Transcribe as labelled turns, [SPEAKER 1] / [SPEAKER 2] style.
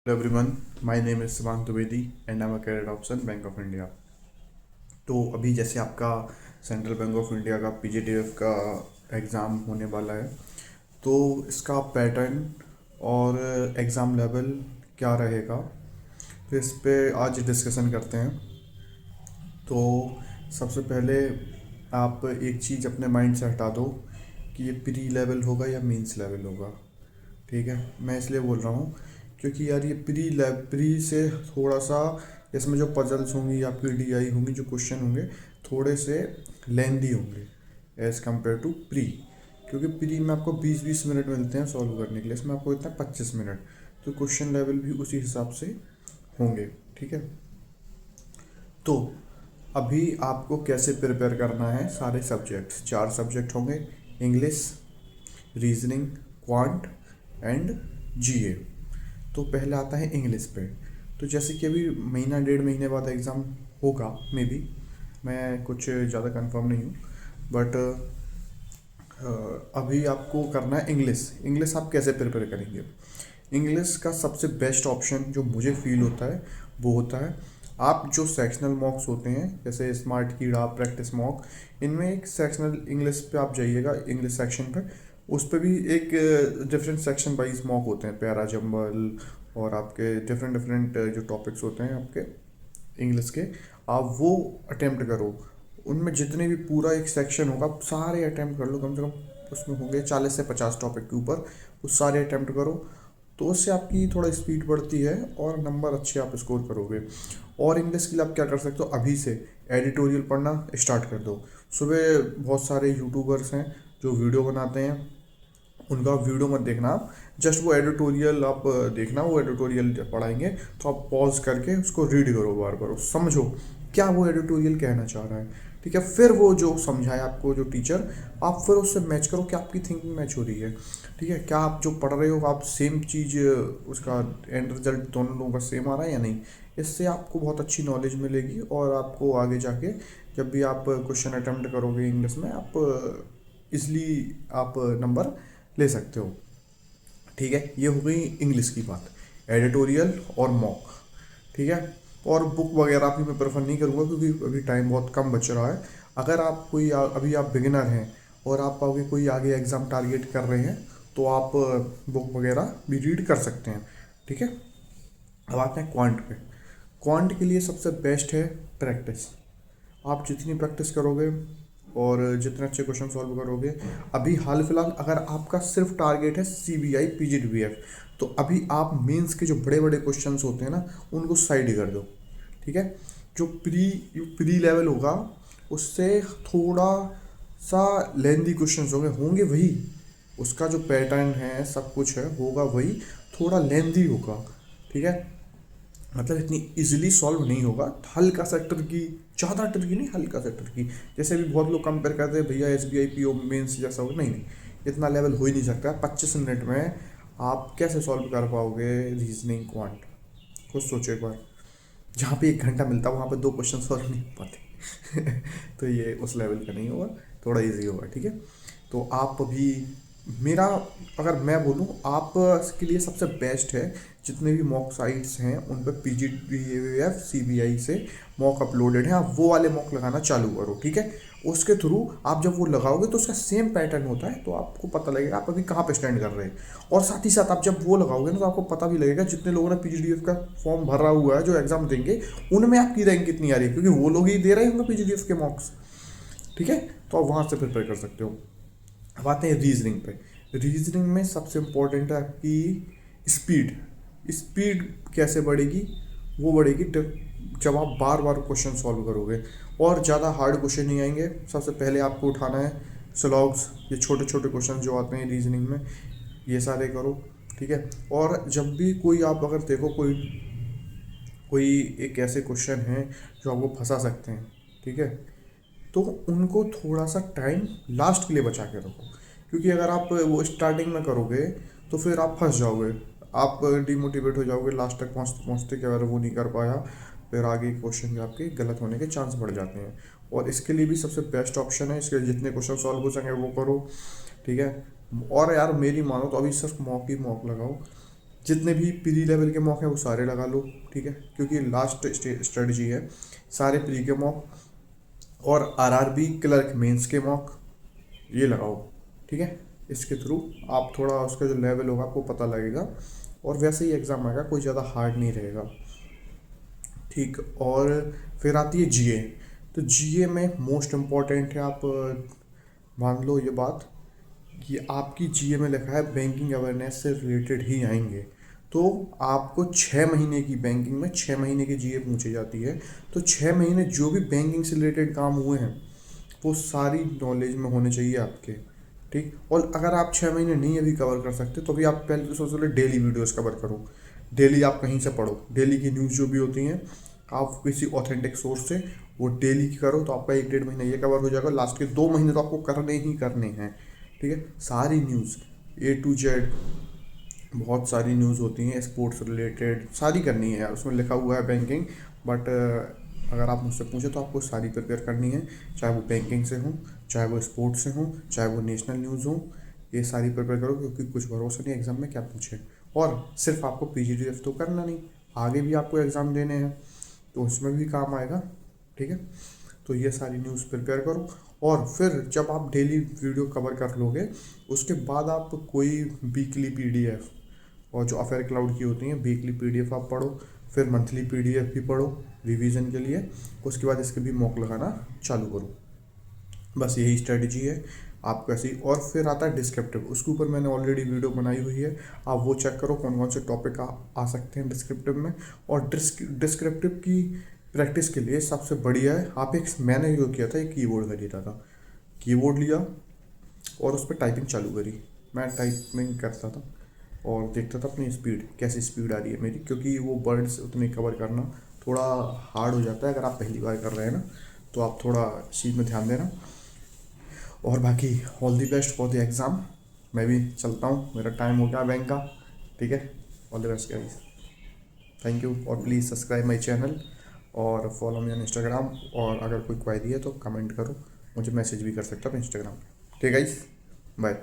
[SPEAKER 1] Hello everyone, my name is Sivan Trivedi and I'm a career officer bank of India. तो अभी जैसे आपका central bank of India का पीजीटीएफ का exam होने वाला है, तो इसका पैटर्न और एग्ज़ाम लेवल क्या रहेगा, तो इस पे आज डिस्कशन करते हैं। तो सबसे पहले आप एक चीज़ अपने माइंड से हटा दो कि ये प्री लेवल होगा या मेंस लेवल होगा। ठीक है, मैं इसलिए बोल रहा हूँ क्योंकि यार ये प्री से थोड़ा सा इसमें जो पजल्स होंगी या पीडीआई होंगी, जो क्वेश्चन होंगे थोड़े से लेंदी होंगे एज़ कम्पेयर टू प्री। क्योंकि प्री में आपको 20-20 मिनट मिलते हैं सॉल्व करने के लिए, इसमें आपको इतना 25 मिनट, तो क्वेश्चन लेवल भी उसी हिसाब से होंगे। ठीक है, तो अभी आपको कैसे प्रिपेयर करना है, सारे सब्जेक्ट्स 4 सब्जेक्ट होंगे, इंग्लिश, रीजनिंग, क्वांट एंड जीए। तो पहले आता है इंग्लिश पे। तो जैसे कि अभी महीना 1.5 महीने बाद एग्ज़ाम होगा, मे बी, मैं कुछ ज़्यादा कंफर्म नहीं हूँ, बट अभी आपको करना है इंग्लिश। इंग्लिश आप कैसे प्रिपेयर करेंगे? इंग्लिश का सबसे बेस्ट ऑप्शन जो मुझे फील होता है वो होता है, आप जो सेक्शनल मॉक्स होते हैं जैसे स्मार्ट कीड़ा, प्रैक्टिस मॉक, इनमें एक सेक्शनल इंग्लिश पे आप जाइएगा, इंग्लिश सेक्शन पे, उस पर भी एक डिफरेंट सेक्शन वाइज मॉक होते हैं, पैरा जंबल और आपके डिफरेंट डिफरेंट जो टॉपिक्स होते हैं आपके इंग्लिश के, आप वो अटेम्प्ट करो। उनमें जितने भी पूरा एक सेक्शन होगा आप सारे अटेम्प्ट कर लो, कम से कम उसमें होंगे 40 से 50 टॉपिक के ऊपर, वो सारे अटेम्प्ट करो। तो उससे आपकी थोड़ा स्पीड बढ़ती है और नंबर अच्छे आप स्कोर करोगे। और इंग्लिश के लिए आप क्या कर सकते हो, अभी से एडिटोरियल पढ़ना स्टार्ट कर दो। सुबह बहुत सारे यूट्यूबर्स हैं जो वीडियो बनाते हैं, उनका वीडियो मत देखना आप, जस्ट वो एडिटोरियल आप देखना, वो एडिटोरियल जब पढ़ाएंगे तो आप पॉज करके उसको रीड करो, बार बार समझो क्या वो एडिटोरियल कहना चाह रहा है। ठीक है, फिर वो जो समझाए आपको जो टीचर, आप फिर उससे मैच करो कि आपकी थिंकिंग मैच हो रही है। ठीक है, क्या आप जो पढ़ रहे हो आप सेम चीज़, उसका एंड रिजल्ट दोनों लोगों का सेम आ रहा है या नहीं। इससे आपको बहुत अच्छी नॉलेज मिलेगी और आपको आगे जाके जब भी आप क्वेश्चन अटेम्प्ट करोगे इंग्लिश में, आप इसलिए आप नंबर ले सकते हो। ठीक है, ये हो गई इंग्लिश की बात, एडिटोरियल और मॉक। ठीक है, और बुक वगैरह भी मैं प्रेफर नहीं करूँगा क्योंकि अभी टाइम बहुत कम बच रहा है। अगर आप कोई अभी आप बिगिनर हैं और आप आगे कोई आगे एग्ज़ाम टारगेट कर रहे हैं, तो आप बुक वगैरह भी रीड कर सकते हैं। ठीक है, अब आते हैं क्वांट पे। क्वांट के लिए सबसे बेस्ट है प्रैक्टिस। आप जितनी प्रैक्टिस करोगे और जितने अच्छे क्वेश्चन सॉल्व करोगे, अभी हाल फिलहाल अगर आपका सिर्फ टारगेट है सीबीआई पीजीडीबीएफ, तो अभी आप मेंस के जो बड़े बड़े क्वेश्चंस होते हैं ना, उनको साइड कर दो। ठीक है, जो प्री लेवल होगा उससे थोड़ा सा लेंदी क्वेश्चंस होंगे, होंगे वही, उसका जो पैटर्न है सब कुछ है होगा वही, थोड़ा लेंदी होगा। ठीक है, मतलब इतनी इजीली सॉल्व नहीं होगा, हल्का सा ट्रिकी, ज़्यादा ट्रिकी नहीं, हल्का सा ट्रिकी। जैसे भी बहुत लोग कंपेयर करते हैं भैया एसबीआई पीओ मेंस जैसा हो, नहीं नहीं, इतना लेवल हो ही नहीं सकता। 25 मिनट में आप कैसे सॉल्व कर पाओगे रीजनिंग क्वांट, खुद सोचो एक बार। जहाँ पे 1 घंटा मिलता है वहाँ पे 2 क्वेश्चन सॉल्व नहीं हो पाते तो ये उस लेवल का नहीं होगा, थोड़ा इजी होगा। ठीक है, तो आप अभी, मेरा अगर मैं बोलूँ आप इसके लिए सबसे बेस्ट है, जितने भी मॉक साइट्स हैं उन पर P G D F C B I से मॉक अपलोडेड हैं, आप वो वाले मॉक लगाना चालू करो। ठीक है, उसके थ्रू आप जब वो लगाओगे तो उसका सेम पैटर्न होता है, तो आपको पता लगेगा आप अभी कहाँ पे स्टैंड कर रहे हैं। और साथ ही साथ आप जब वो लगाओगे ना, तो आपको पता भी लगेगा जितने लोगों ने पीजीडीएफ का फॉर्म भरा हुआ है जो एग्जाम देंगे, उनमें आपकी रैंक कितनी आ रही है, क्योंकि वो लोग ही दे रहे होंगे पीजीडीएफ के मॉक्स। ठीक है, तो आप वहाँ से प्रिपेयर कर सकते हो। अब आते हैं रीजनिंग पे। रीजनिंग में सबसे इम्पोर्टेंट है आपकी स्पीड। स्पीड कैसे बढ़ेगी? वो बढ़ेगी जब आप बार बार क्वेश्चन सॉल्व करोगे, और ज़्यादा हार्ड क्वेश्चन नहीं आएंगे। सबसे पहले आपको उठाना है स्लॉग्स, ये छोटे छोटे क्वेश्चन जो आते हैं रीजनिंग में, ये सारे करो। ठीक है, और जब भी कोई आप अगर देखो कोई कोई एक ऐसे क्वेश्चन हैं जो आपको फंसा सकते हैं, ठीक है, तो उनको थोड़ा सा टाइम लास्ट के लिए बचा के रखो। क्योंकि अगर आप वो स्टार्टिंग में करोगे तो फिर आप फंस जाओगे, आप डिमोटिवेट हो जाओगे लास्ट तक पहुँचते पहुँचते कि अगर वो नहीं कर पाया, फिर आगे क्वेश्चन भी आपके गलत होने के चांस बढ़ जाते हैं। और इसके लिए भी सबसे बेस्ट ऑप्शन है, इसके जितने क्वेश्चन सॉल्व हो सकें वो करो। ठीक है, और यार मेरी मानो तो अभी सिर्फ मॉक ही मॉक लगाओ, जितने भी प्री लेवल के मॉक हैं वो सारे लगा लो, ठीक है, क्योंकि लास्ट स्ट्रेटजी है। सारे प्री के मॉक और आरआरबी क्लर्क मेंस के मॉक ये लगाओ, ठीक है। इसके थ्रू आप थोड़ा उसका जो लेवल होगा आपको पता लगेगा और वैसे ही एग्ज़ाम आएगा, कोई ज़्यादा हार्ड नहीं रहेगा, ठीक। और फिर आती है जीए। तो जीए में मोस्ट इम्पॉर्टेंट है, आप मान लो ये बात कि आपकी जीए में लिखा है बैंकिंग अवेयरनेस से रिलेटेड ही आएंगे, तो आपको 6 महीने की बैंकिंग में 6 महीने की जीए पूछी जाती है। तो 6 महीने जो भी बैंकिंग से रिलेटेड काम हुए हैं वो सारी नॉलेज में होने चाहिए आपके, ठीक। और अगर आप 6 महीने नहीं अभी कवर कर सकते तो भी आप पहले तो सबसे पहले डेली वीडियोस कवर करो, डेली आप कहीं से पढ़ो, डेली की न्यूज़ जो भी होती हैं आप किसी ऑथेंटिक सोर्स से वो डेली की करो, तो आपका 1-1.5 महीना ये कवर हो जाएगा। लास्ट के 2 महीने तो आपको करने ही करने हैं, ठीक है। सारी न्यूज़ A to Z, बहुत सारी न्यूज़ होती हैं स्पोर्ट्स रिलेटेड, सारी करनी है यार, उसमें लिखा हुआ है बैंकिंग, बट अगर आप मुझसे पूछे तो आपको सारी प्रिपेयर करनी है, चाहे वो बैंकिंग से हो, चाहे वो स्पोर्ट्स से हो, चाहे वो नेशनल न्यूज़ हो, ये सारी प्रिपेयर करो, क्योंकि कुछ भरोसा नहीं एग्ज़ाम में क्या पूछे। और सिर्फ आपको PGDF तो करना नहीं, आगे भी आपको एग्ज़ाम देने हैं तो उसमें भी काम आएगा, ठीक है। तो ये सारी न्यूज़ प्रिपेयर करो और फिर जब आप डेली वीडियो कवर कर लोगे उसके बाद आप कोई वीकली PDF और जो अफेयर क्लाउड की होती हैं वीकली PDF आप पढ़ो, फिर मंथली PDF भी पढ़ो रिवीजन के लिए, उसके बाद इसके भी मॉक लगाना चालू करो। बस यही स्ट्रेटजी है आपको ऐसी। और फिर आता है डिस्क्रिप्टिव, उसके ऊपर मैंने ऑलरेडी वीडियो बनाई हुई है, आप वो चेक करो कौन कौन से टॉपिक आ सकते हैं डिस्क्रिप्टिव में। और डिस्क्रिप्टिव की प्रैक्टिस के लिए सबसे बढ़िया है, आप एक मैंने जो किया था एक कीबोर्ड खरीदा था, कीबोर्ड लिया और उस पर टाइपिंग चालू करी। मैं टाइपिंग करता था और देखता था अपनी स्पीड कैसी स्पीड आ रही है मेरी, क्योंकि वो वर्ड्स उतने कवर करना थोड़ा हार्ड हो जाता है अगर आप पहली बार कर रहे हैं ना, तो आप थोड़ा इस चीज़ में ध्यान देना। और बाकी all the best for the exam. मैं भी चलता हूँ, मेरा टाइम हो गया बैंक का, ठीक है। All the best guys, thank you. और प्लीज़ सब्सक्राइब माई चैनल और फॉलो मी ऑन इंस्टाग्राम, और अगर कोई क्वेरी है तो कमेंट करो, मुझे मैसेज भी कर सकते हो आप इंस्टाग्राम पे, ठीक है गाइस, बाय।